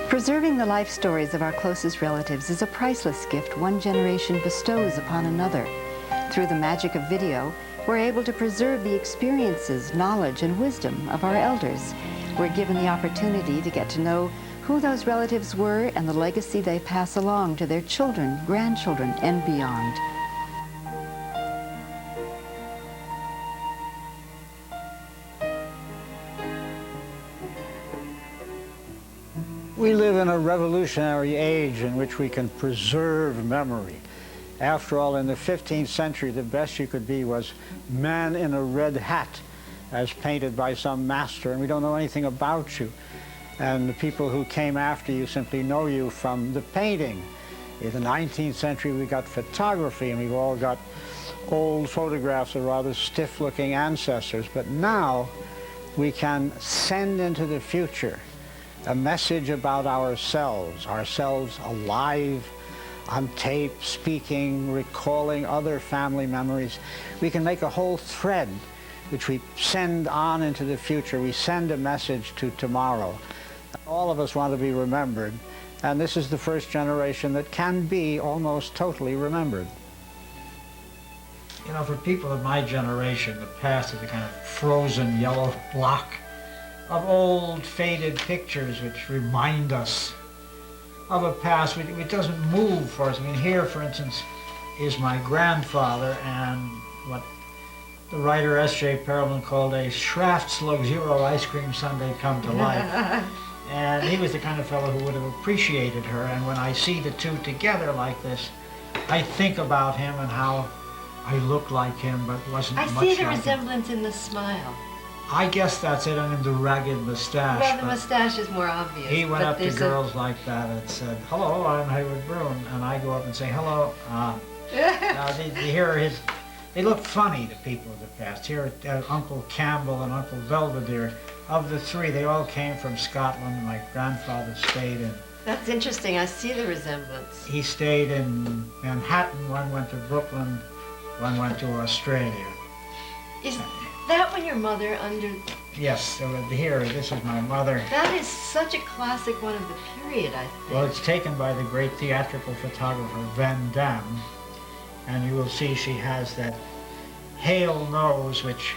Preserving the life stories of our closest relatives is a priceless gift one generation bestows upon another. Through the magic of video, we're able to preserve the experiences, knowledge, and wisdom of our elders. We're given the opportunity to get to know who those relatives were and the legacy they pass along to their children, grandchildren, and beyond. We live in a revolutionary age in which we can preserve memory. After all, in the 15th century, the best you could be was man in a red hat, as painted by some master, and we don't know anything about you. And the people who came after you simply know you from the painting. In the 19th century, we got photography, and we've all got old photographs of rather stiff-looking ancestors. But now, we can send into the future a message about ourselves alive, on tape, speaking, recalling other family memories. We can make a whole thread which we send on into the future. We send a message to tomorrow. All of us want to be remembered, and this is the first generation that can be almost totally remembered. You know, for people of my generation, the past is a kind of frozen yellow block of old, faded pictures which remind us of a past which doesn't move for us. I mean, here, for instance, is my grandfather and what the writer S.J. Perelman called a Schrafft's Luxuro ice cream sundae come to life. And he was the kind of fellow who would have appreciated her. And when I see the two together like this, I think about him and how I look like him, but wasn't much like him. I see the resemblance in the smile. I guess that's it, and in the ragged mustache. Well, the mustache is more obvious. He went up to girls like that and said, "Hello, I'm Hayward Broun," and I go up and say, "Hello." Now they look funny to people of the past. Here, Uncle Campbell and Uncle Belvedere, of the three, they all came from Scotland. My grandfather stayed in. That's interesting. I see the resemblance. He stayed in Manhattan. One went to Brooklyn. One went to Australia. Is that when your mother under... Yes, so here, this is my mother. That is such a classic one of the period, I think. Well, it's taken by the great theatrical photographer Van Damme, and you will see she has that hale nose, which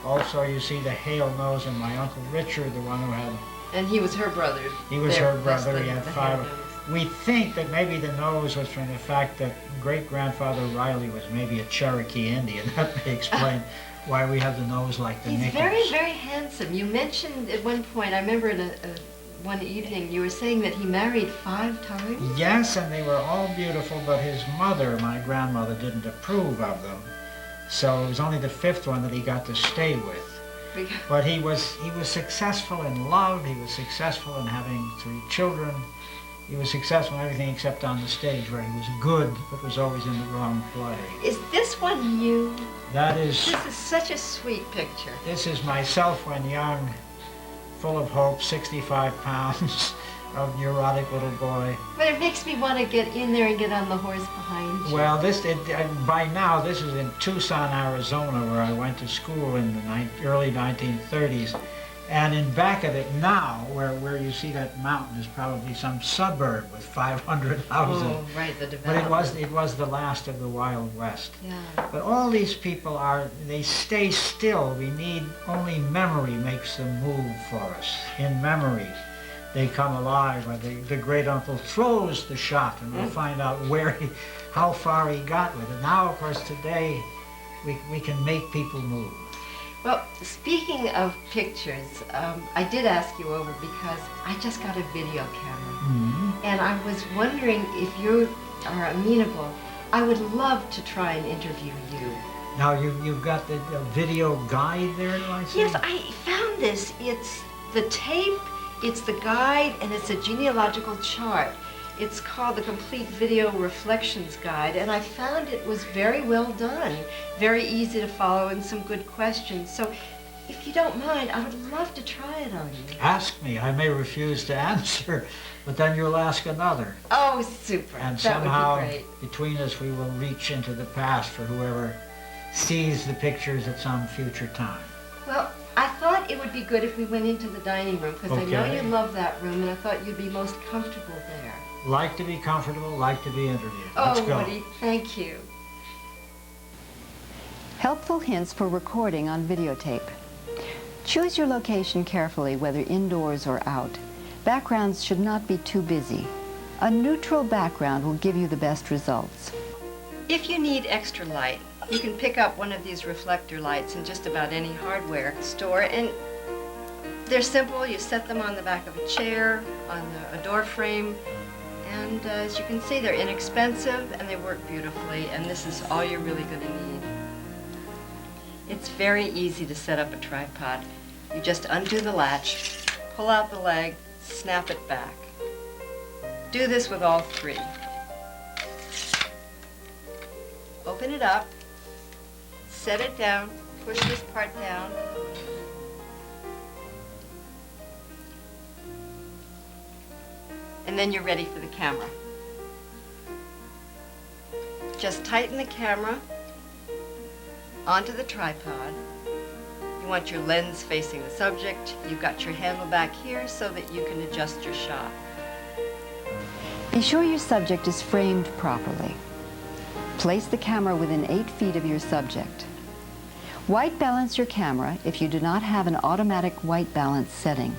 also you see the hale nose in my Uncle Richard, the one who had... And he was her brother. He was her brother, he had five. We think that maybe the nose was from the fact that great-grandfather Riley was maybe a Cherokee Indian. That may explain why we have the nose like the Nichols. He's very, very handsome. You mentioned at one point, I remember in one evening, you were saying that he married 5 times? Yes, and they were all beautiful, but his mother, my grandmother, didn't approve of them. So it was only the 5th one that he got to stay with. But he was successful in love, he was successful in having 3 children. He was successful in everything except on the stage, where he was good, but was always in the wrong play. Is this one you? That is... This is such a sweet picture. This is myself when young, full of hope, 65 pounds, of neurotic little boy. But it makes me want to get in there and get on the horse behind you. Well, by now, this is in Tucson, Arizona, where I went to school in the early 1930s. And in back of it now, where you see that mountain, is probably some suburb with 500 houses. Oh, right, the development. But it was the last of the Wild West. Yeah. But all these people they stay still. We need, only memory makes them move for us. In memory, they come alive. The great uncle throws the shot, and we'll find out how far he got with it. Now, of course, today, we can make people move. Well, speaking of pictures, I did ask you over because I just got a video camera. Mm-hmm. And I was wondering if you are amenable. I would love to try and interview you. Now, you've got the video guide there, do I see? Yes, I found this. It's the tape, it's the guide, and it's a genealogical chart. It's called the Complete Video Reflections Guide, and I found it was very well done, very easy to follow, and some good questions. So, if you don't mind, I would love to try it on you. Ask me. I may refuse to answer, but then you'll ask another. Oh, super. And that somehow, would be great. between us, we will reach into the past for whoever sees the pictures at some future time. Well, I thought it would be good if we went into the dining room, because I know Okay. you love that room, and I thought you'd be most comfortable there. Like to be comfortable, like to be interviewed. Let's Oh, go. Woody, thank you. Helpful hints for recording on videotape. Choose your location carefully, whether indoors or out. Backgrounds should not be too busy. A neutral background will give you the best results. If you need extra light, you can pick up one of these reflector lights in just about any hardware store, and they're simple. You set them on the back of a chair, on a door frame, and as you can see, they're inexpensive and they work beautifully, and this is all you're really going to need. It's very easy to set up a tripod. You just undo the latch, pull out the leg, snap it back. Do this with all three. Open it up, set it down, push this part down, and then you're ready for the camera. Just tighten the camera onto the tripod. You want your lens facing the subject. You've got your handle back here so that you can adjust your shot. Be sure your subject is framed properly. Place the camera within 8 feet of your subject. White balance your camera if you do not have an automatic white balance setting.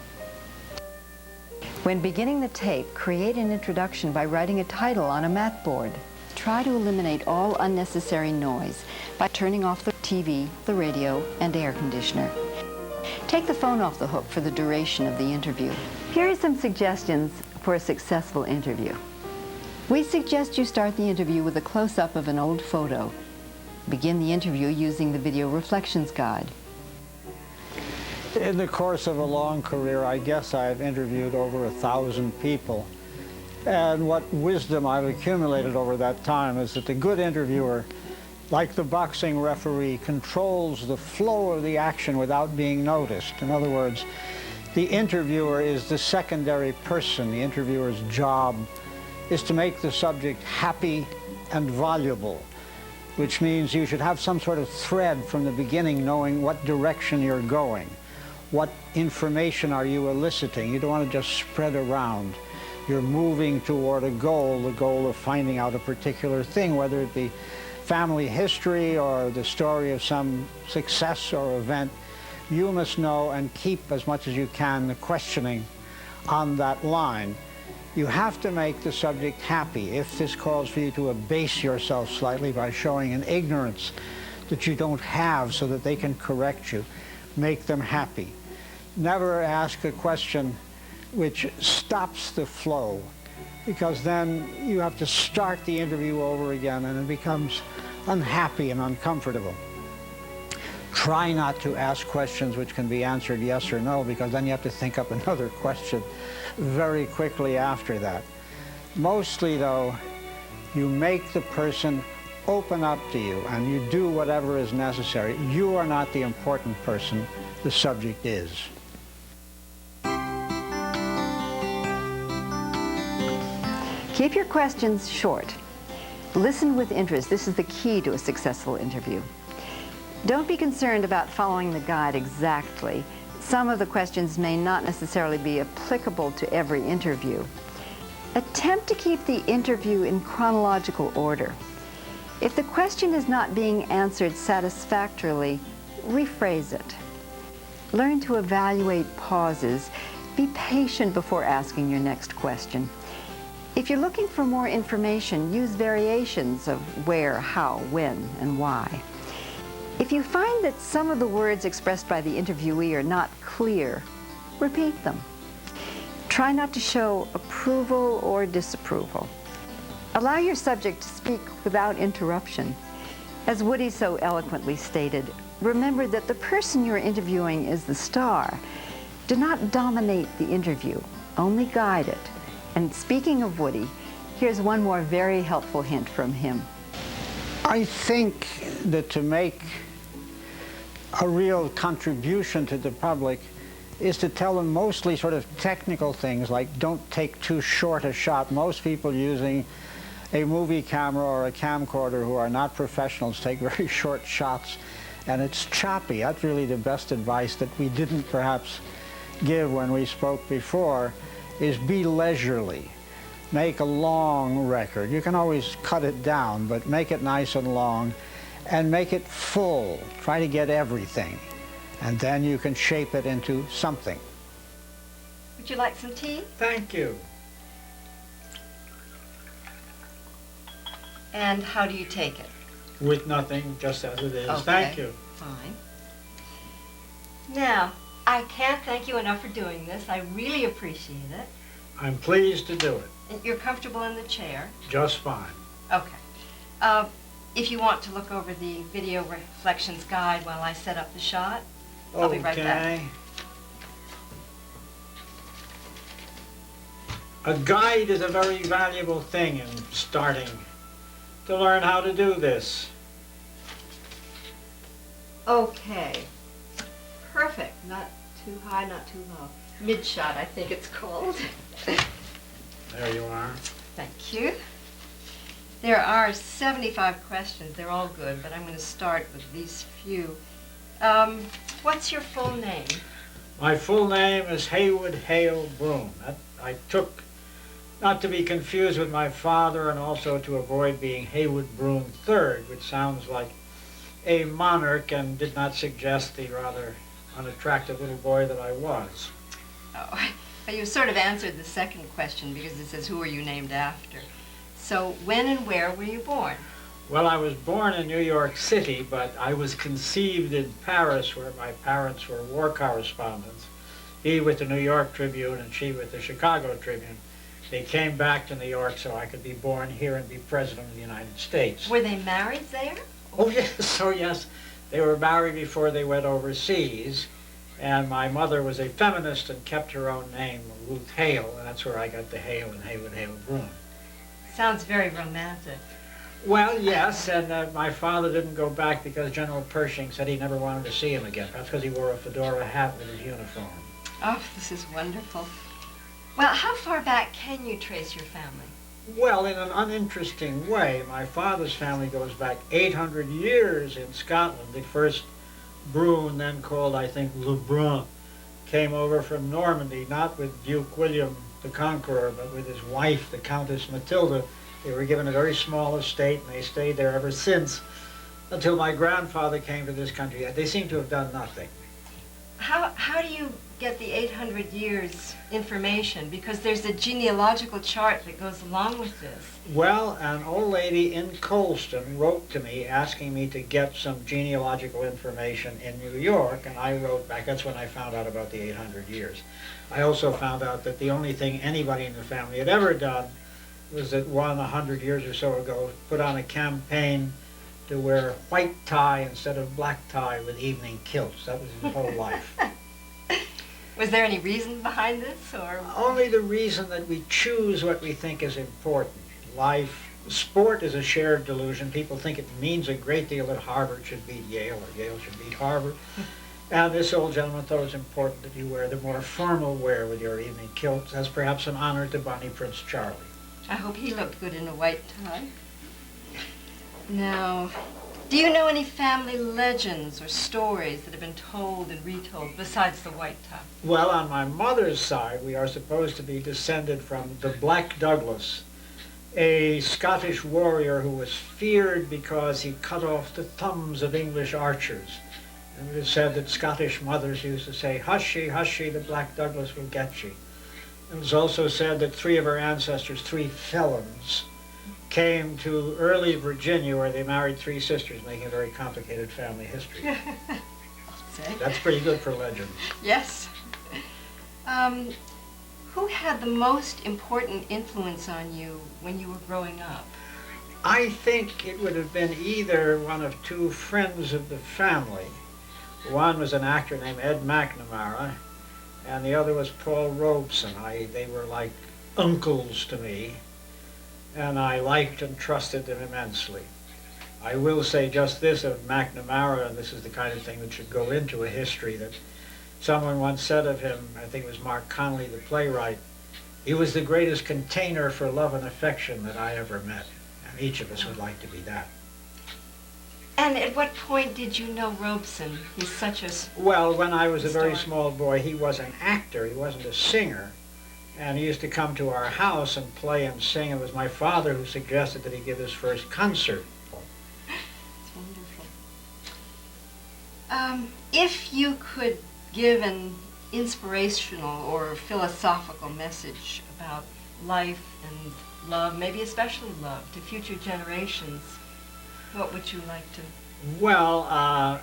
When beginning the tape, create an introduction by writing a title on a mat board. Try to eliminate all unnecessary noise by turning off the TV, the radio, and air conditioner. Take the phone off the hook for the duration of the interview. Here are some suggestions for a successful interview. We suggest you start the interview with a close-up of an old photo. Begin the interview using the Video Reflections Guide. In the course of a long career, I guess I've interviewed over 1,000 people. And what wisdom I've accumulated over that time is that the good interviewer, like the boxing referee, controls the flow of the action without being noticed. In other words, the interviewer is the secondary person. The interviewer's job is to make the subject happy and voluble, which means you should have some sort of thread from the beginning, knowing what direction you're going. What information are you eliciting? You don't want to just spread around. You're moving toward a goal, the goal of finding out a particular thing, whether it be family history or the story of some success or event. You must know and keep as much as you can the questioning on that line. You have to make the subject happy. If this calls for you to abase yourself slightly by showing an ignorance that you don't have so that they can correct you, make them happy. Never ask a question which stops the flow, because then you have to start the interview over again and it becomes unhappy and uncomfortable. Try not to ask questions which can be answered yes or no, because then you have to think up another question very quickly after that. Mostly, though, you make the person open up to you and you do whatever is necessary. You are not the important person, the subject is. Keep your questions short. Listen with interest. This is the key to a successful interview. Don't be concerned about following the guide exactly. Some of the questions may not necessarily be applicable to every interview. Attempt to keep the interview in chronological order. If the question is not being answered satisfactorily, rephrase it. Learn to evaluate pauses. Be patient before asking your next question. If you're looking for more information, use variations of where, how, when, and why. If you find that some of the words expressed by the interviewee are not clear, repeat them. Try not to show approval or disapproval. Allow your subject to speak without interruption. As Woody so eloquently stated, remember that the person you're interviewing is the star. Do not dominate the interview, only guide it. And speaking of Woody, here's one more very helpful hint from him. I think that to make a real contribution to the public is to tell them mostly sort of technical things, like don't take too short a shot. Most people using a movie camera or a camcorder who are not professionals take very short shots, and it's choppy. That's really the best advice that we didn't perhaps give when we spoke before, is be leisurely. Make a long record. You can always cut it down, but make it nice and long, and make it full. Try to get everything, and then you can shape it into something. Would you like some tea? Thank you. And how do you take it? With nothing, just as it is. Okay. Thank you. Fine. Now, I can't thank you enough for doing this. I really appreciate it. I'm pleased to do it. And you're comfortable in the chair? Just fine. Okay. If you want to look over the video reflections guide while I set up the shot, I'll be right back. Okay. A guide is a very valuable thing in starting to learn how to do this. Okay. Perfect. Not too high, not too low. Mid-shot, I think it's called. There you are. Thank you. There are 75 questions. They're all good, but I'm going to start with these few. What's your full name? My full name is Haywood Hale Broom. That I took not to be confused with my father, and also to avoid being Haywood Broom III, which sounds like a monarch and did not suggest the rather unattractive little boy that I was. Oh, well, you sort of answered the second question because it says, who are you named after? So when and where were you born? Well, I was born in New York City, but I was conceived in Paris, where my parents were war correspondents. He with the New York Tribune and she with the Chicago Tribune. They came back to New York so I could be born here and be president of the United States. Were they married there? Oh yes, oh yes. They were married before they went overseas, and my mother was a feminist and kept her own name, Ruth Hale, and that's where I got the Hale and Haywood Hale Broom. Sounds very romantic. Well, yes, and my father didn't go back because General Pershing said he never wanted to see him again. That's because he wore a fedora hat with his uniform. Oh, this is wonderful. Well, how far back can you trace your family? Well, in an uninteresting way, my father's family goes back 800 years in Scotland. The first Broom, then called, I think, Lebrun, came over from Normandy, not with Duke William the Conqueror, but with his wife, the Countess Matilda. They were given a very small estate, and they stayed there ever since, until my grandfather came to this country. They seem to have done nothing. How do you get the 800 years information? Because there's a genealogical chart that goes along with this. Well, an old lady in Colston wrote to me asking me to get some genealogical information in New York, and I wrote back. That's when I found out about the 800 years. I also found out that the only thing anybody in the family had ever done was that 100 years or so ago put on a campaign to wear white tie instead of black tie with evening kilts. That was his whole life. Was there any reason behind this, or? Only the reason that we choose what we think is important. Life, sport is a shared delusion. People think it means a great deal that Harvard should beat Yale or Yale should beat Harvard. And this old gentleman thought it was important that you wear the more formal wear with your evening kilts as perhaps an honor to Bonnie Prince Charlie. I hope he looked good in a white tie. Now, do you know any family legends or stories that have been told and retold besides the white tie? Well, on my mother's side, we are supposed to be descended from the Black Douglas, a Scottish warrior who was feared because he cut off the thumbs of English archers. And it is said that Scottish mothers used to say, "Hush ye, hush ye, the Black Douglas will get ye." It was also said that three of our ancestors, three felons, came to early Virginia where they married three sisters, making a very complicated family history. That's pretty good for legend. Yes. Who had the most important influence on you when you were growing up? I think it would have been either one of two friends of the family. One was an actor named Ed McNamara, and the other was Paul Robeson. They were like uncles to me, and I liked and trusted them immensely. I will say just this of McNamara, and this is the kind of thing that should go into a history, that someone once said of him, I think it was Mark Connolly, the playwright, he was the greatest container for love and affection that I ever met. And each of us would like to be that. And at what point did you know Robeson? He's such a... Well, when I was a very Star. small boy, he was an actor. He wasn't a singer. And he used to come to our house and play and sing. It was my father who suggested that he give his first concert. It's wonderful. If you could give an inspirational or philosophical message about life and love, maybe especially love, to future generations, what would you like to? Well, I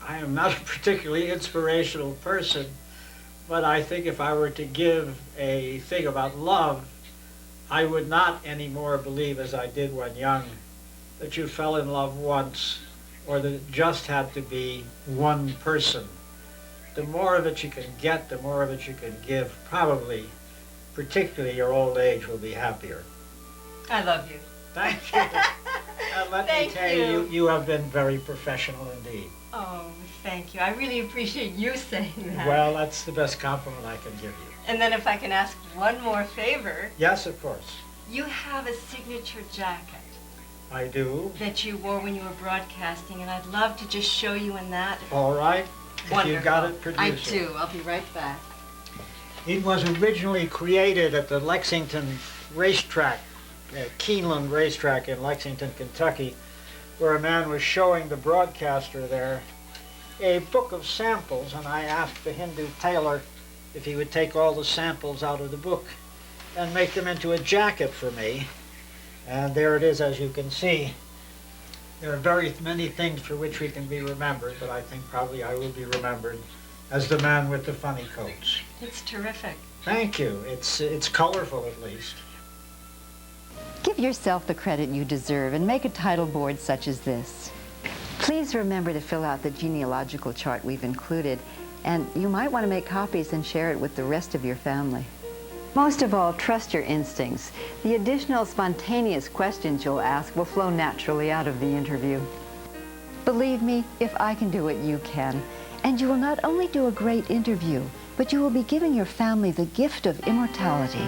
am not a particularly inspirational person, but I think if I were to give a thing about love, I would not anymore believe, as I did when young, that you fell in love once, or that it just had to be one person. The more of it you can get, the more of it you can give, probably, particularly your old age, will be happier. I love you. Thank you. Let me Thank tell you, you have been very professional indeed. Oh, thank you. I really appreciate you saying that. Well, that's the best compliment I can give you. And then if I can ask one more favor, Yes, of course. you have a signature jacket I do. that you wore when you were broadcasting, and I'd love to just show you in that. All right. If you got it, produce I it. do. I'll be right back. It was originally created at the Lexington racetrack, Keeneland racetrack in Lexington, Kentucky, where a man was showing the broadcaster there a book of samples, and I asked the Hindu tailor if he would take all the samples out of the book and make them into a jacket for me. And there it is, as you can see. There are very many things for which we can be remembered, but I think probably I will be remembered as the man with the funny coats. It's terrific. Thank you. It's colorful, at least. Give yourself the credit you deserve and make a title board such as this. Please remember to fill out the genealogical chart we've included, and you might want to make copies and share it with the rest of your family. Most of all, trust your instincts. The additional spontaneous questions you'll ask will flow naturally out of the interview. Believe me, if I can do it, you can. And you will not only do a great interview, but you will be giving your family the gift of immortality.